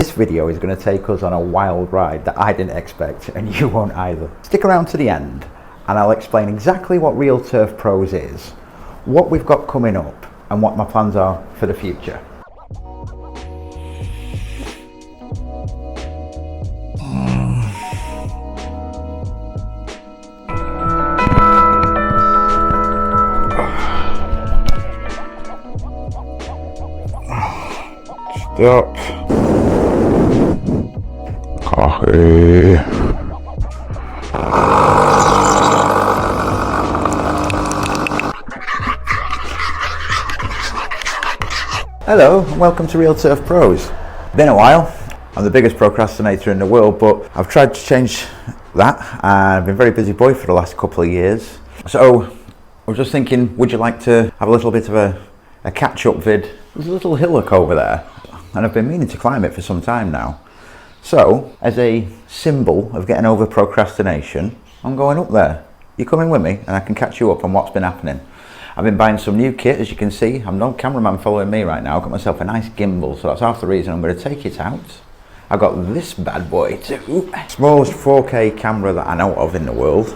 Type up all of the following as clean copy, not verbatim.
This video is going to take us on a wild ride that I didn't expect, and you won't either. Stick around to the end and I'll explain exactly what ReelTurfPros is, what we've got coming up and what my plans are for the future. Stop. Coffee. Hello and welcome to ReelTurfPros. Been a while. I'm the biggest procrastinator in the world, but I've tried to change that and I've been a very busy boy for the last couple of years. So I was just thinking, would you like to have a little bit of a catch-up vid? There's a little hillock over there and I've been meaning to climb it for some time now. So as a symbol of getting over procrastination, I'm going up there. You coming with me and I can catch you up on what's been happening. I've been buying some new kit, as you can see. I'm no cameraman following me right now. I've got myself a nice gimbal, so that's half the reason I'm going to take it out. I've got this bad boy too. Smallest 4K camera that I know of in the world.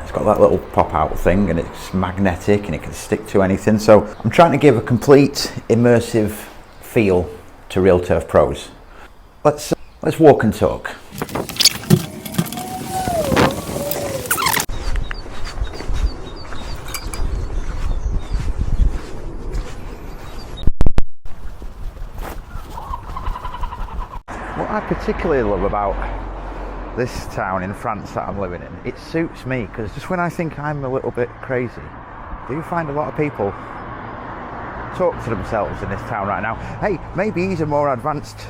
It's got that little pop out thing and it's magnetic and it can stick to anything. So I'm trying to give a complete immersive feel to ReelTurfPros. Let's walk and talk. What I particularly love about this town in France that I'm living in, it suits me, because just when I think I'm a little bit crazy, I do find a lot of people talk to themselves in this town right now. Hey, maybe he's a more advanced,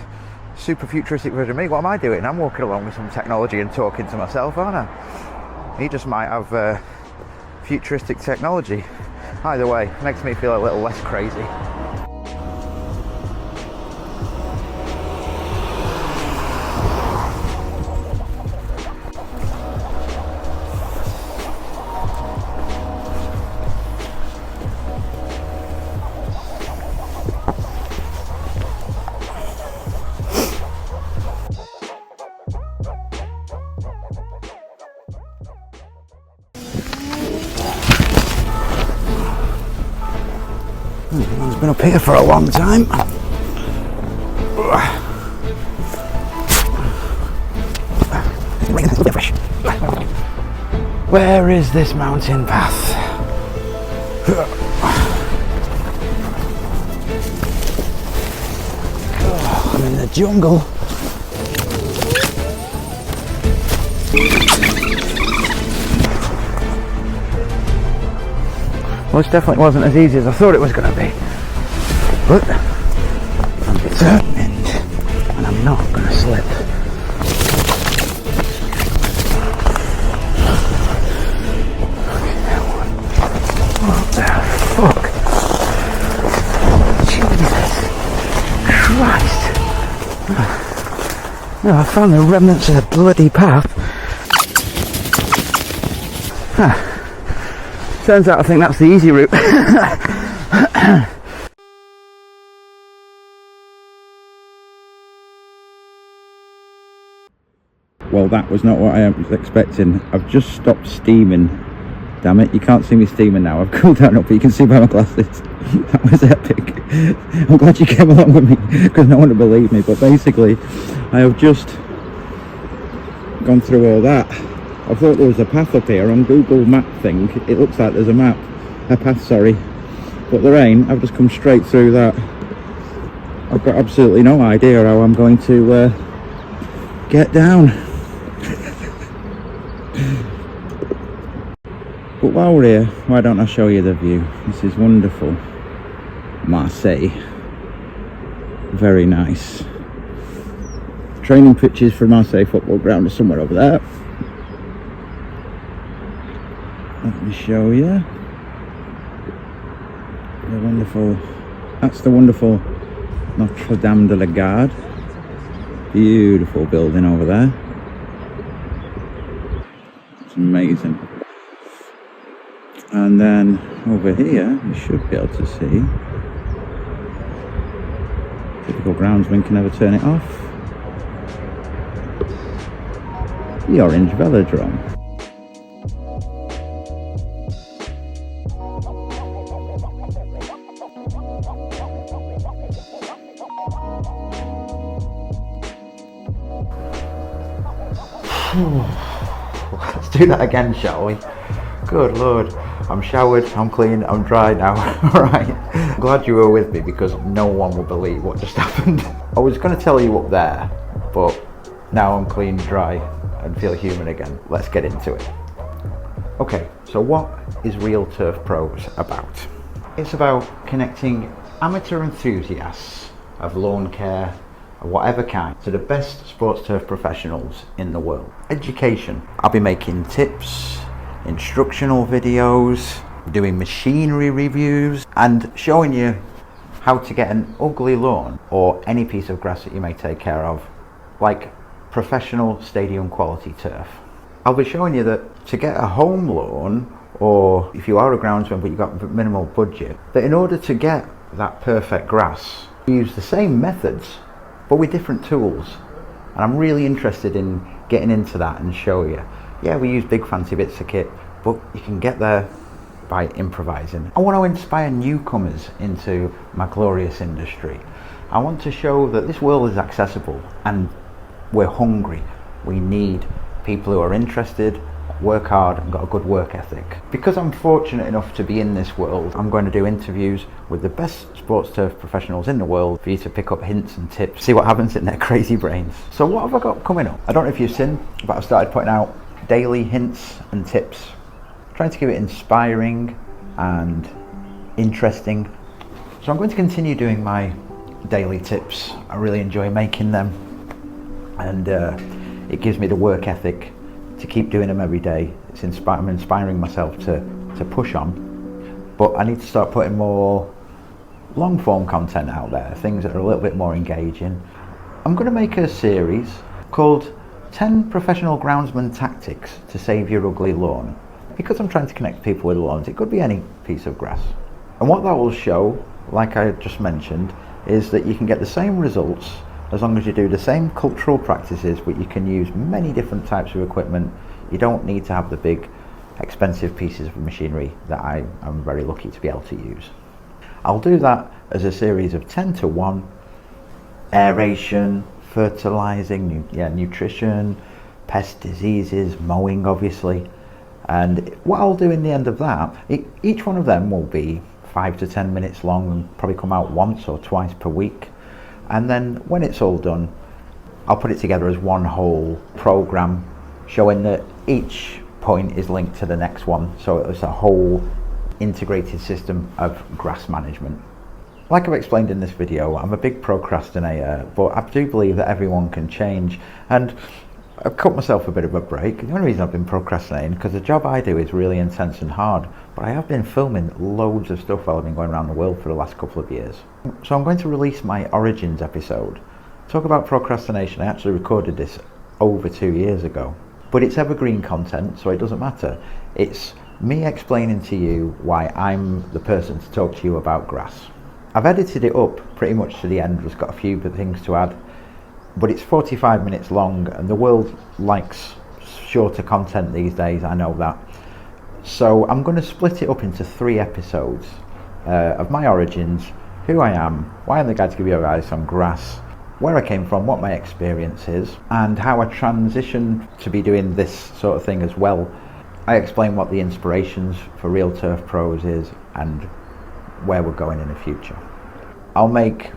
super futuristic version of me. What am I doing? I'm walking along with some technology and talking to myself, aren't I? He just might have futuristic technology. Either way, makes me feel a little less crazy. I've been up here for a long time. Where is this mountain path? I'm in the jungle. Well, this definitely wasn't as easy as I thought it was going to be. But I'm determined and I'm not going to slip. What the fuck? Jesus Christ. Oh, I found the remnants of the bloody path. Turns out I think that's the easy route. Well, that was not what I was expecting. I've just stopped steaming. Damn it, you can't see me steaming now. I've cooled down up, but you can see by my glasses. That was epic. I'm glad you came along with me, because no one would believe me. But basically, I have just gone through all that. I thought there was a path up here on Google map thing. It looks like there's a path, sorry. But there ain't. I've just come straight through that. I've got absolutely no idea how I'm going to get down. But while we're here, why don't I show you the view? This is wonderful. Marseille. Very nice. Training pitches for Marseille football ground is somewhere over there. Let me show you the wonderful, that's the wonderful Notre Dame de la Garde. Beautiful building over there. It's amazing. And then over here you should be able to see Typical groundsman can never turn it off. The orange velodrome. Let's do that again, shall we? Good Lord. I'm showered, I'm clean, I'm dry now. Alright. I'm glad you were with me because no one will believe what just happened. I was going to tell you up there, but now I'm clean, dry, and feel human again. Let's get into it. Okay, so what is ReelTurfPros about? It's about connecting amateur enthusiasts of lawn care of whatever kind to the best sports turf professionals in the world. Education. I'll be making tips, instructional videos, doing machinery reviews, and showing you how to get an ugly lawn or any piece of grass that you may take care of, like professional stadium quality turf. I'll be showing you that to get a home lawn, or if you are a groundsman but you've got minimal budget, that in order to get that perfect grass, we use the same methods but with different tools. And I'm really interested in getting into that and show you. Yeah, we use big fancy bits of kit, but you can get there by improvising. I want to inspire newcomers into my glorious industry. I want to show that this world is accessible and we're hungry. We need people who are interested, work hard and got a good work ethic. Because I'm fortunate enough to be in this world, I'm going to do interviews with the best sports turf professionals in the world for you to pick up hints and tips, see what happens in their crazy brains. So what have I got coming up? I don't know if you've seen, but I've started putting out daily hints and tips, trying to keep it inspiring and interesting. So I'm going to continue doing my daily tips. I really enjoy making them, and it gives me the work ethic to keep doing them every day. I'm inspiring myself to push on, but I need to start putting more long form content out there, things that are a little bit more engaging. I'm going to make a series called 10 Professional Groundsman Tactics to Save Your Ugly Lawn. Because I'm trying to connect people with lawns, it could be any piece of grass. And what that will show, like I just mentioned, is that you can get the same results as long as you do the same cultural practices, but you can use many different types of equipment. You don't need to have the big expensive pieces of machinery that I am very lucky to be able to use. I'll do that as a series of 10 to 1, aeration, fertilizing, nutrition, pest diseases, mowing obviously. And what I'll do in the end of that, each one of them will be 5 to 10 minutes long and probably come out once or twice per week. And then when it's all done, I'll put it together as one whole program, showing that each point is linked to the next one. So it's a whole integrated system of grass management. Like I've explained in this video, I'm a big procrastinator, but I do believe that everyone can change. And I've cut myself a bit of a break. The only reason I've been procrastinating because the job I do is really intense and hard, but I have been filming loads of stuff while I've been going around the world for the last couple of years. So I'm going to release my Origins episode. Talk about procrastination. I actually recorded this over 2 years ago, but it's evergreen content, so it doesn't matter. It's me explaining to you why I'm the person to talk to you about grass. I've edited it up pretty much to the end. It's got a few things to add, but it's 45 minutes long, and the world likes shorter content these days, I know that. So I'm going to split it up into 3 episodes of my origins, who I am, why I'm the guy to give you advice on grass, where I came from, what my experience is, and how I transitioned to be doing this sort of thing as well. I explain what the inspirations for ReelTurfPros is and where we're going in the future. I'll make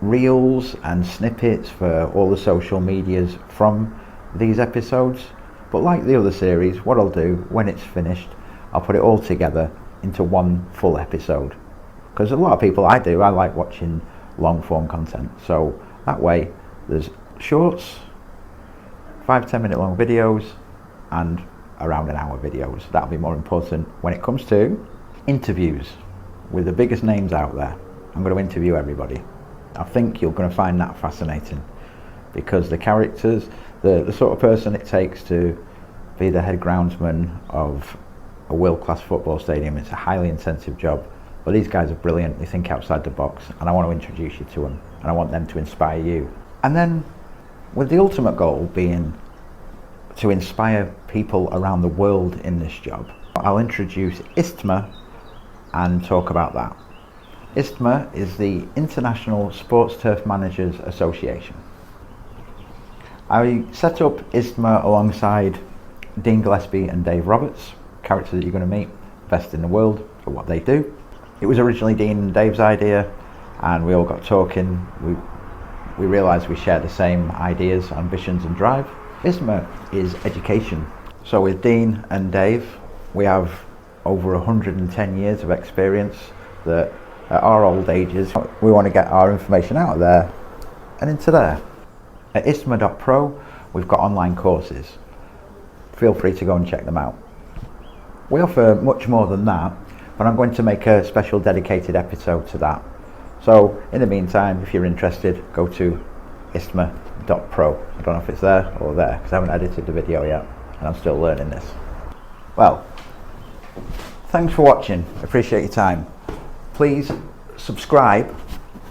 reels and snippets for all the social medias from these episodes, but like the other series, what I'll do when it's finished, I'll put it all together into one full episode, because a lot of people I like watching long form content, so that way there's shorts, 5-10 minute long videos and around an hour videos. That'll be more important when it comes to interviews with the biggest names out there. I'm going to interview everybody. I think you're going to find that fascinating, because the characters, the sort of person it takes to be the head groundsman of a world-class football stadium, it's a highly intensive job. But these guys are brilliant, they think outside the box, and I want to introduce you to them, and I want them to inspire you. And then with the ultimate goal being to inspire people around the world in this job, I'll introduce ISTMA and talk about that. ISTMA is the International Sports Turf Managers Association. I set up ISTMA alongside Dean Gillespie and Dave Roberts, characters that you're going to meet, best in the world at what they do. It was originally Dean and Dave's idea, and we all got talking. We realised we shared the same ideas, ambitions and drive. ISTMA is education. So with Dean and Dave, we have over 110 years of experience that at our old ages, we want to get our information out of there and into there. At istma.pro, we've got online courses. Feel free to go and check them out. We offer much more than that, but I'm going to make a special dedicated episode to that. So in the meantime, if you're interested, go to istma.pro. I don't know if it's there or there, because I haven't edited the video yet, and I'm still learning this. Well, thanks for watching. Appreciate your time. Please subscribe,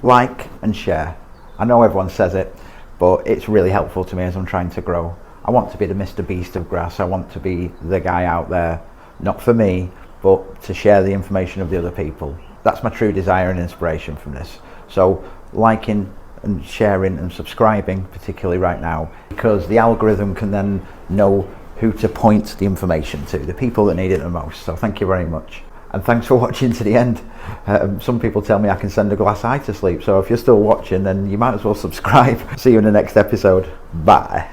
like and share. I know everyone says it, but it's really helpful to me as I'm trying to grow. I want to be the Mr. Beast of grass. I want to be the guy out there, not for me, but to share the information of the other people. That's my true desire and inspiration from this. So liking and sharing and subscribing, particularly right now, because the algorithm can then know who to point the information to, the people that need it the most. So thank you very much. And thanks for watching to the end. Some people tell me I can send a glass eye to sleep. So if you're still watching, then you might as well subscribe. See you in the next episode. Bye.